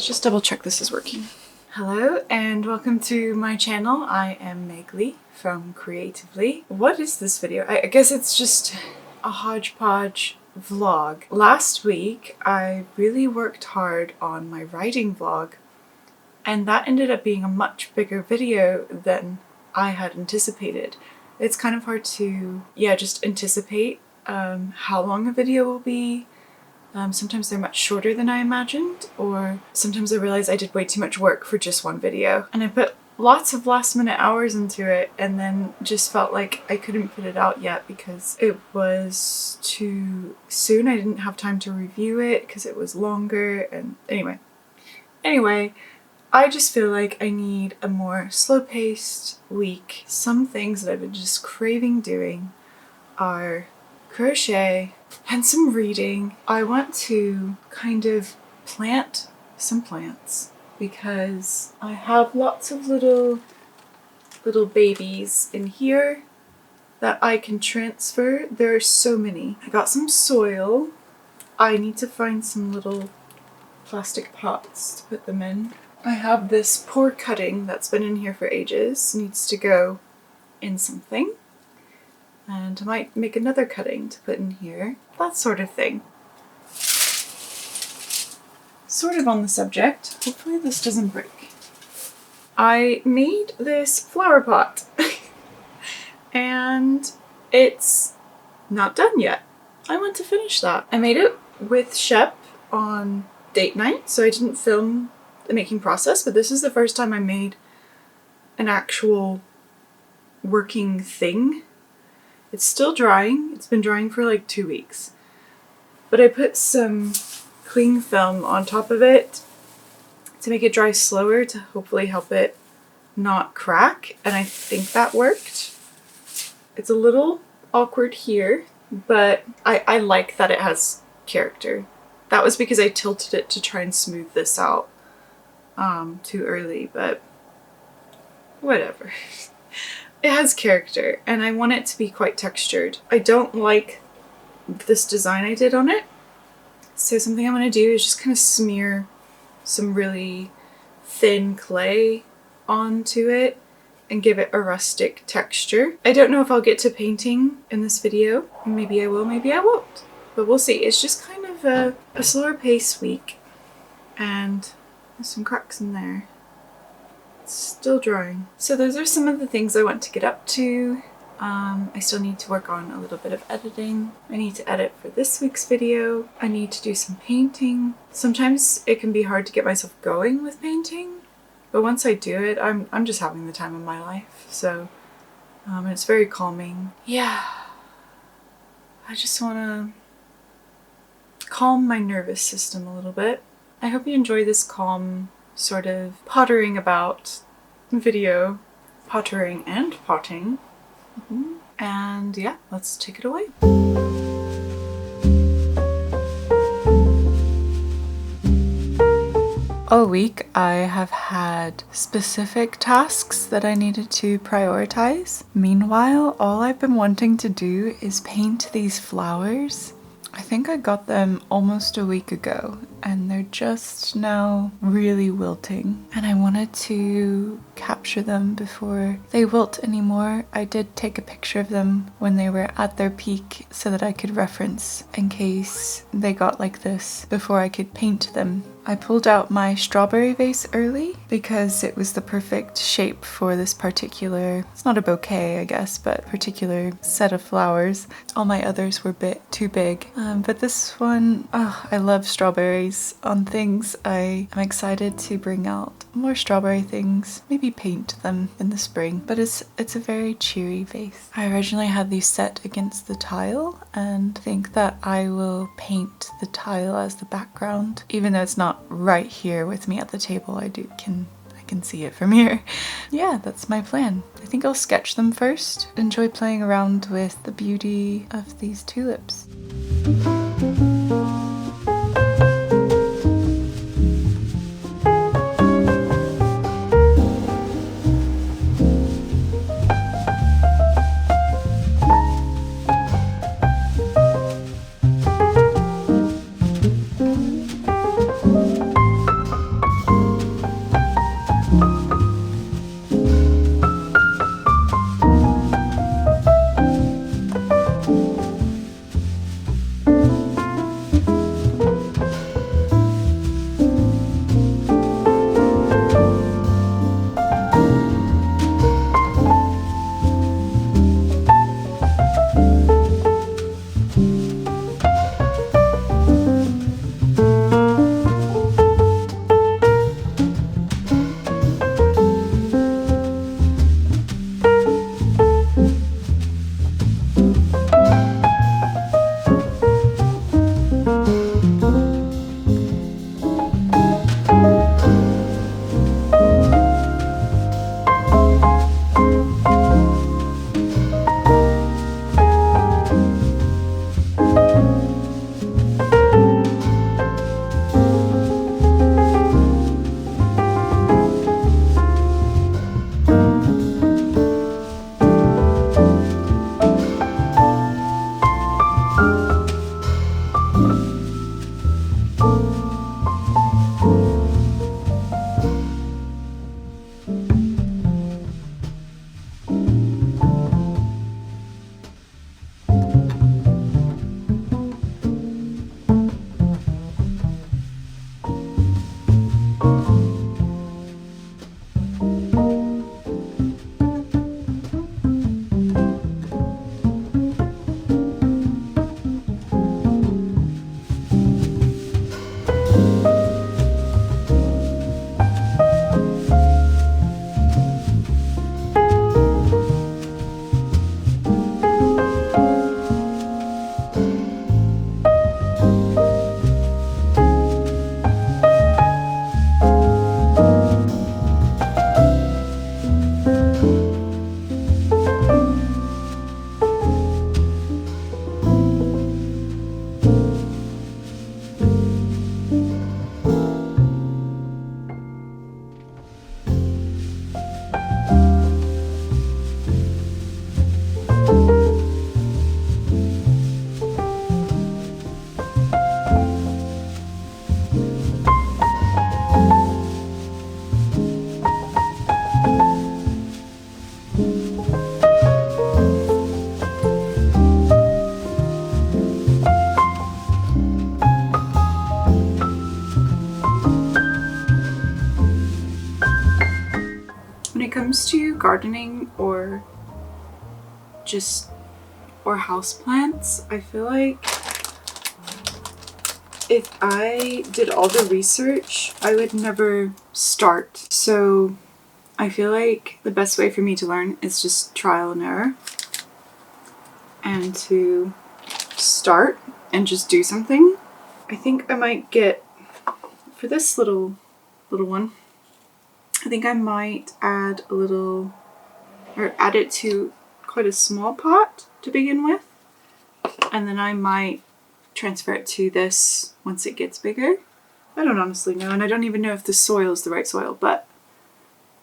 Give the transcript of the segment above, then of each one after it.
Let's just double check this is working. Hello and welcome to my channel. I am Megly from Creatively. What is this video? I guess it's just a hodgepodge vlog. Last week I really worked hard on my writing vlog, and that ended up being a much bigger video than I had anticipated. It's kind of hard to, just anticipate how long a video will be. Sometimes they're much shorter than I imagined, or sometimes I realize I did way too much work for just one video. And I put lots of last minute hours into it and then just felt like I couldn't put it out yet because it was too soon. I didn't have time to review it because it was longer, and anyway, I just feel like I need a more slow-paced week. Some things that I've been just craving doing are crochet and some reading. I want to kind of plant some plants because I have lots of little babies in here that I can transfer. There are so many. I got some soil. I need to find some little plastic pots to put them in. I have this poor cutting that's been in here for ages. Needs to go in something. And I might make another cutting to put in here. That sort of thing. Sort of on the subject. Hopefully this doesn't break. I made this flower pot. And it's not done yet. I want to finish that. I made it with Shep on date night, so I didn't film the making process, but this is the first time I made an actual working thing. It's still drying. It's been drying for like 2 weeks. But I put some cling film on top of it to make it dry slower, to hopefully help it not crack, and I think that worked. It's a little awkward here, but I like that it has character. That was because I tilted it to try and smooth this out too early, but whatever. It has character, and I want it to be quite textured. I don't like this design I did on it, so something I'm going to do is just kind of smear some really thin clay onto it and give it a rustic texture. I don't know if I'll get to painting in this video. Maybe I will, maybe I won't, but we'll see. It's just kind of a slower pace week, and there's some cracks in there. Still drying. So those are some of the things I want to get up to. I still need to work on a little bit of editing. I need to edit for this week's video. I need to do some painting. Sometimes it can be hard to get myself going with painting, but once I do it, I'm just having the time of my life. So it's very calming. Yeah, I just want to calm my nervous system a little bit. I hope you enjoy this calm sort of pottering about video. Pottering and potting. And yeah, let's take it away. All week I have had specific tasks that I needed to prioritize. Meanwhile, all I've been wanting to do is paint these flowers. I think I got them almost a week ago, and they're just now really wilting, and I wanted to capture them before they wilt anymore. I did take a picture of them when they were at their peak so that I could reference in case they got like this before I could paint them. I pulled out my strawberry vase early because it was the perfect shape for this particular, it's not a bouquet I guess, but particular set of flowers. All my others were a bit too big, but this one, I love strawberries on things. I am excited to bring out more strawberry things, maybe paint them in the spring, but it's a very cheery vase. I originally had these set against the tile and think that I will paint the tile as the background, even though it's not right here with me at the table. I can see it from here. Yeah, that's my plan. I think I'll sketch them first. Enjoy playing around with the beauty of these tulips. When it comes to gardening or houseplants, I feel like if I did all the research, I would never start. So I feel like the best way for me to learn is just trial and error, and to start and just do something. I think I might get, for this little one, I think I might add it to quite a small pot to begin with, and then I might transfer it to this once it gets bigger. I don't honestly know, and I don't even know if the soil is the right soil, but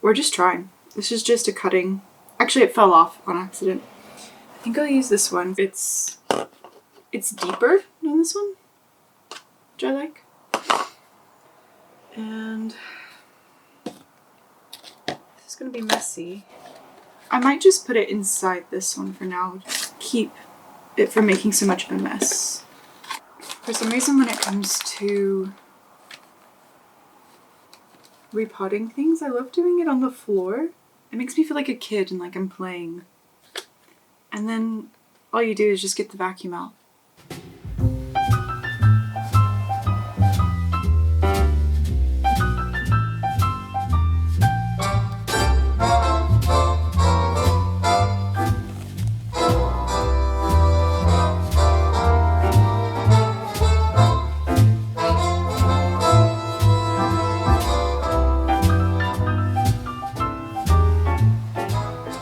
we're just trying. This is just a cutting. Actually, it fell off on accident. I think I'll use this one. It's deeper than this one, which I like. And this is gonna be messy. I might just put it inside this one for now, just keep it from making so much of a mess. For some reason, when it comes to repotting things, I love doing it on the floor. It makes me feel like a kid and like I'm playing. And then all you do is just get the vacuum out.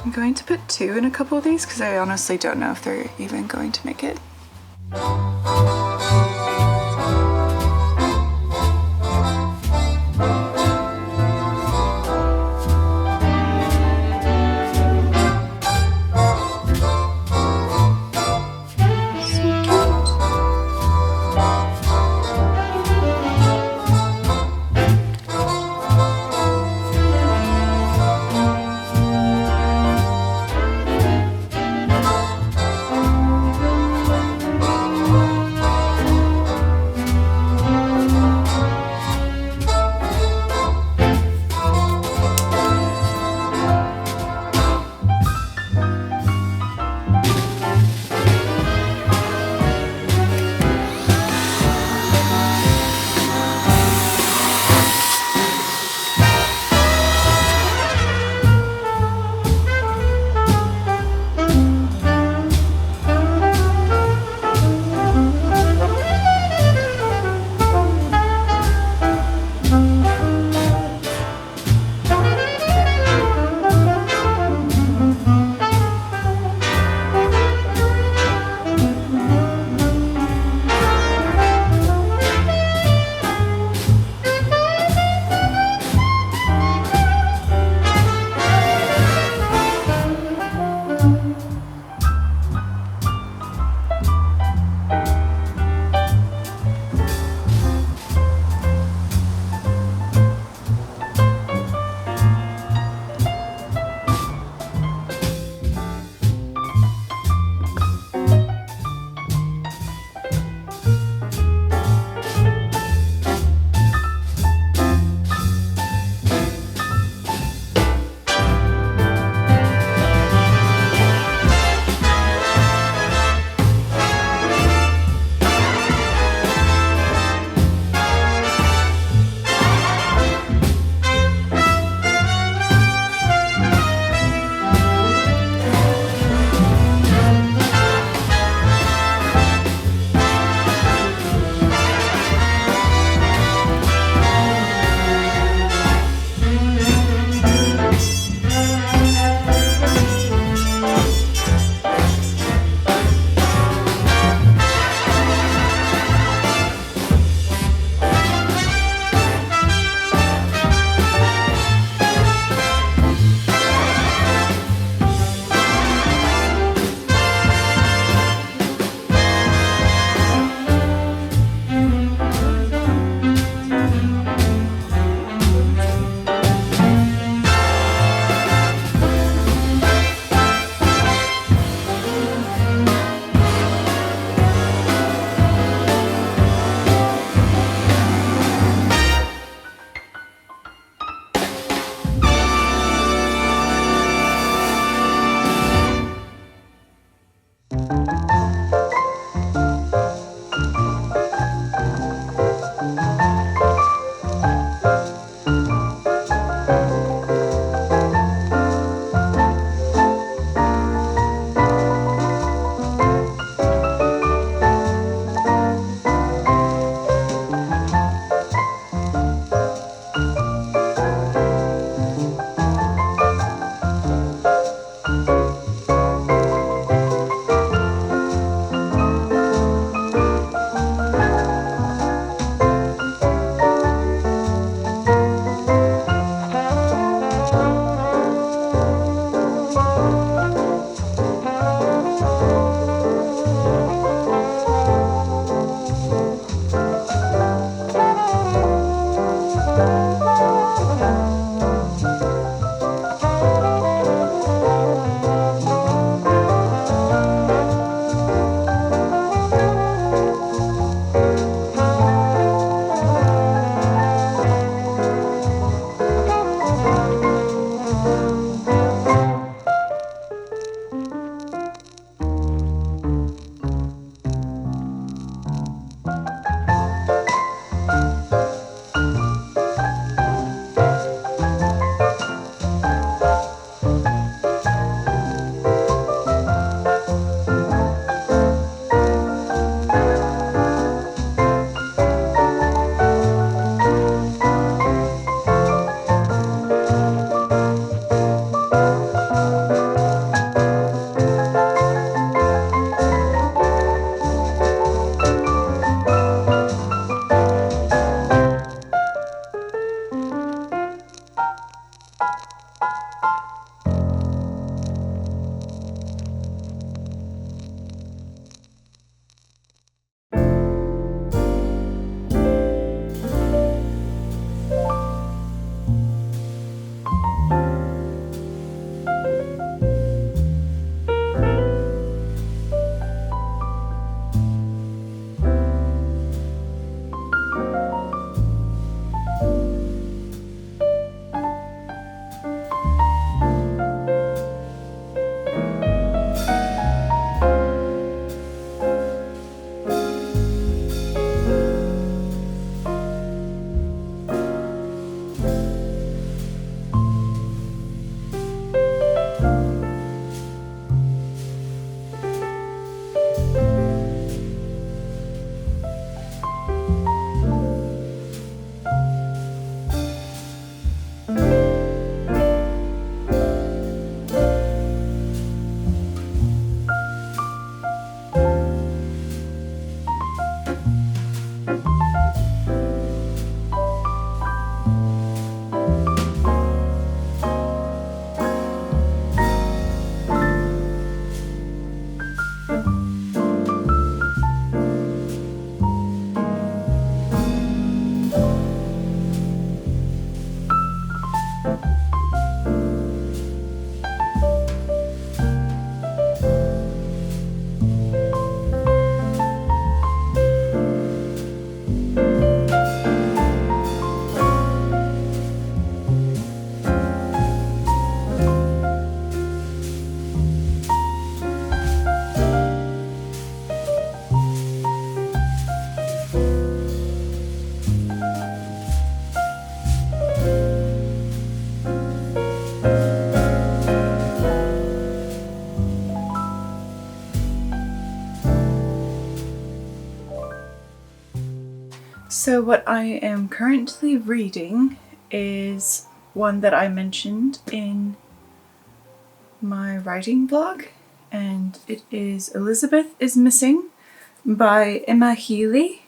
I'm going to put 2 in a couple of these because I honestly don't know if they're even going to make it. So what I am currently reading is one that I mentioned in my writing blog, and it is Elizabeth is Missing by Emma Healy,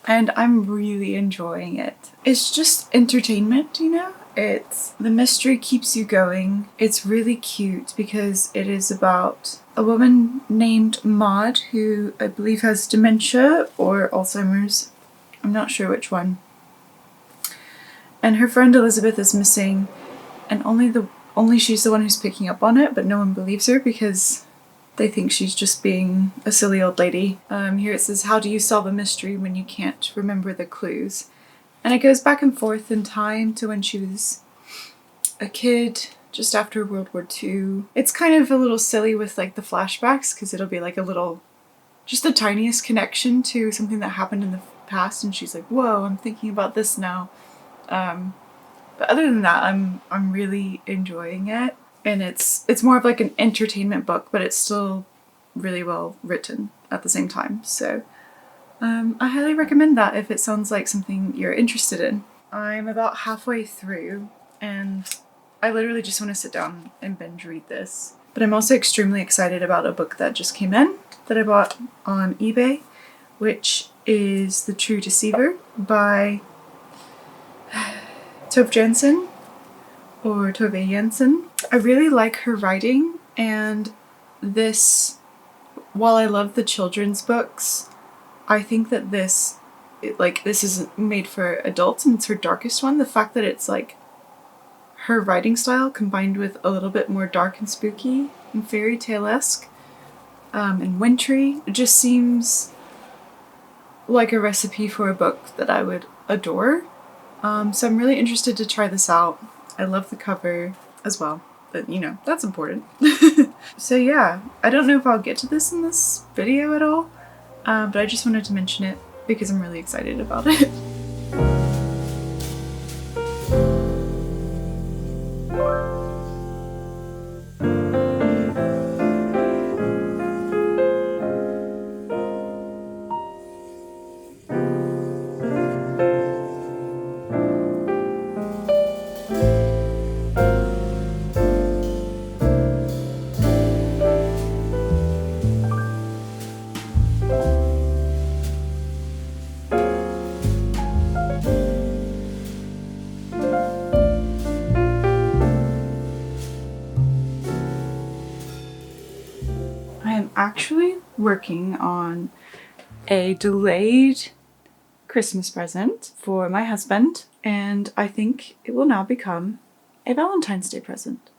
and I'm really enjoying it. It's just entertainment, you know? The mystery keeps you going. It's really cute because it is about a woman named Maud who I believe has dementia or Alzheimer's. I'm not sure which one. And her friend Elizabeth is missing, and only she's the one who's picking up on it, but no one believes her because they think she's just being a silly old lady. Here it says, how do you solve a mystery when you can't remember the clues? And it goes back and forth in time to when she was a kid, just after World War II. It's kind of a little silly with like the flashbacks because it'll be like a little, just the tiniest connection to something that happened in the past, and she's like, whoa, I'm thinking about this now. But other than that, I'm really enjoying it, and it's more of like an entertainment book, but it's still really well written at the same time. So I highly recommend that if it sounds like something you're interested in. I'm about halfway through, and I literally just want to sit down and binge read this. But I'm also extremely excited about a book that just came in that I bought on eBay, which is The True Deceiver by Tove Jansson, or Tove Jansson. I really like her writing, and this, while I love the children's books, I think that this like this is made for adults and it's her darkest one. The fact that it's like her writing style combined with a little bit more dark and spooky and fairy tale-esque and wintry, it just seems like a recipe for a book that I would adore. So I'm really interested to try this out. I love the cover as well, but you know, that's important. So yeah, I don't know if I'll get to this in this video at all, but I just wanted to mention it because I'm really excited about it. Actually working on a delayed Christmas present for my husband, and I think it will now become a Valentine's Day present.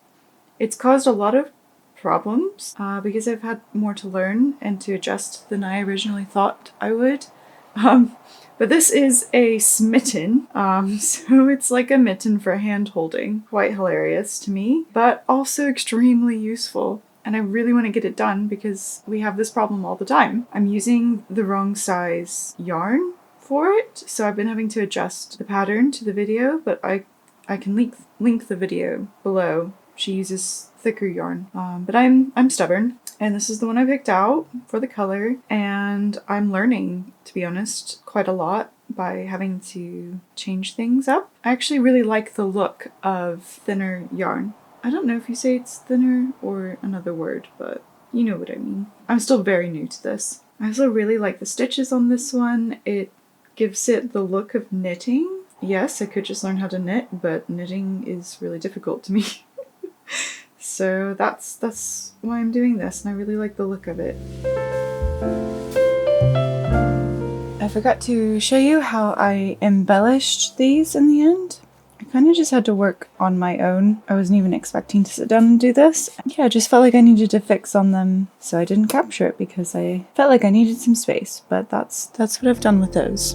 It's caused a lot of problems because I've had more to learn and to adjust than I originally thought I would. But this is a smitten, so it's like a mitten for hand holding. Quite hilarious to me, but also extremely useful. And I really want to get it done because we have this problem all the time. I'm using the wrong size yarn for it, so I've been having to adjust the pattern to the video, but I can link the video below. She uses thicker yarn, but I'm stubborn, and this is the one I picked out for the color, and I'm learning, to be honest, quite a lot by having to change things up. I actually really like the look of thinner yarn. I don't know if you say it's thinner or another word, but you know what I mean. I'm still very new to this. I also really like the stitches on this one. It gives it the look of knitting. Yes, I could just learn how to knit, but knitting is really difficult to me. So that's why I'm doing this, and I really like the look of it. I forgot to show you how I embellished these in the end. I kind of just had to work on my own. I wasn't even expecting to sit down and do this. Yeah, I just felt like I needed to fix on them, so I didn't capture it because I felt like I needed some space, but that's what I've done with those.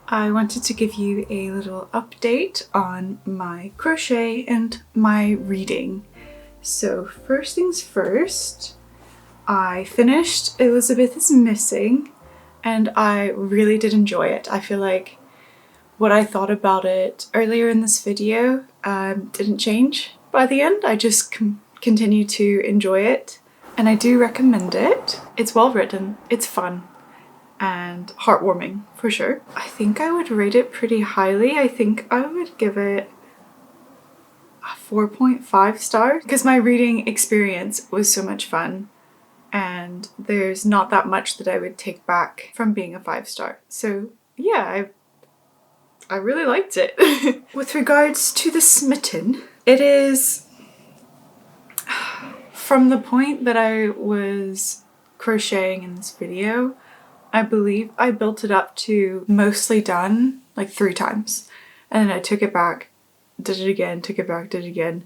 I wanted to give you a little update on my crochet and my reading. So first things first, I finished Elizabeth is Missing, and I really did enjoy it. I feel like what I thought about it earlier in this video didn't change by the end. I just continue to enjoy it, and I do recommend it. It's well written, it's fun, and heartwarming for sure. I think I would rate it pretty highly. I think I would give it a 4.5 stars because my reading experience was so much fun, and there's not that much that I would take back from being a 5-star. So yeah, I really liked it. With regards to the smitten, it is from the point that I was crocheting in this video, I believe I built it up to mostly done like 3 times, and then I took it back, did it again, took it back, did it again,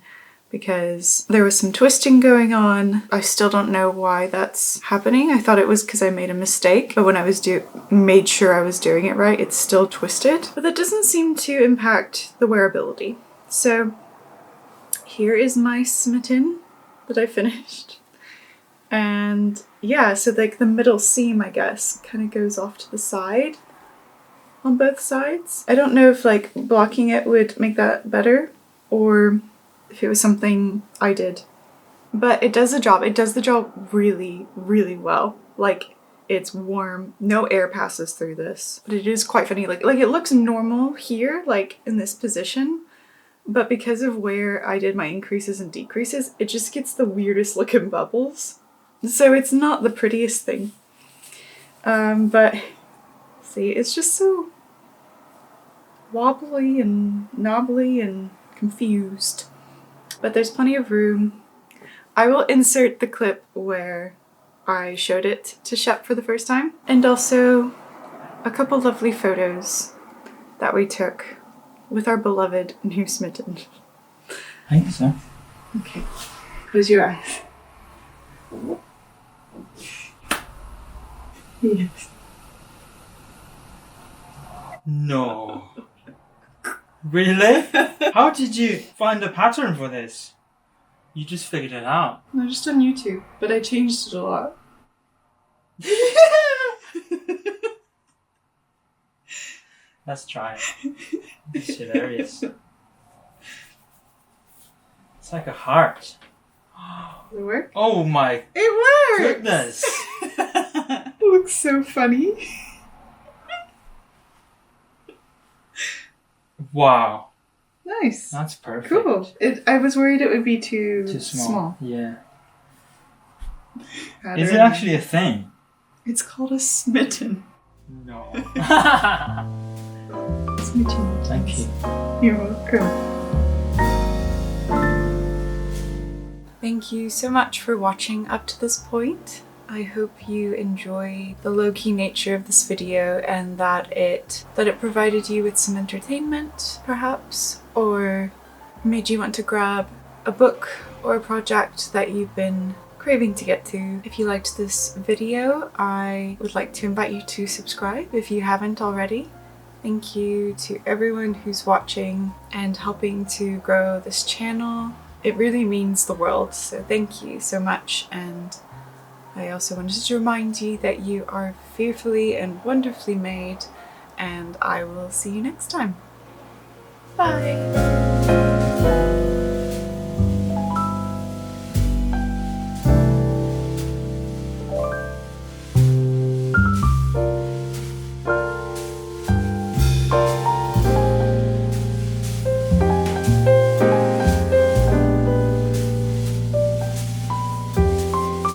because there was some twisting going on. I still don't know why that's happening. I thought it was because I made a mistake, but when I was made sure I was doing it right, it's still twisted. But that doesn't seem to impact the wearability. So here is my smitten that I finished. And yeah, so like the middle seam, I guess, kind of goes off to the side. on both sides. I don't know if like blocking it would make that better or if it was something I did. But it does the job. It does the job really, really well. Like, it's warm. No air passes through this. But it is quite funny. Like it looks normal here, like in this position. But because of where I did my increases and decreases, it just gets the weirdest looking bubbles. So it's not the prettiest thing. But see, it's just so wobbly and knobbly and confused. But there's plenty of room. I will insert the clip where I showed it to Shep for the first time, and also a couple lovely photos that we took with our beloved new smitten. I think so. Okay, close your eyes. Yes. No. Really? How did you find the pattern for this? You just figured it out. No, just on YouTube, but I changed it a lot. Let's try it. It's hilarious. It's like a heart. Does it work? Oh my It works! goodness! It looks so funny. Wow. Nice. That's perfect. Cool. I was worried it would be too small. Yeah. Pattern. Is it actually a thing? It's called a smitten. No. Smitten. Thank you. You're welcome. Thank you so much for watching up to this point. I hope you enjoy the low-key nature of this video and that it provided you with some entertainment, perhaps, or made you want to grab a book or a project that you've been craving to get to. If you liked this video, I would like to invite you to subscribe if you haven't already. Thank you to everyone who's watching and helping to grow this channel. It really means the world, so thank you so much. And I also wanted to remind you that you are fearfully and wonderfully made, and I will see you next time. Bye!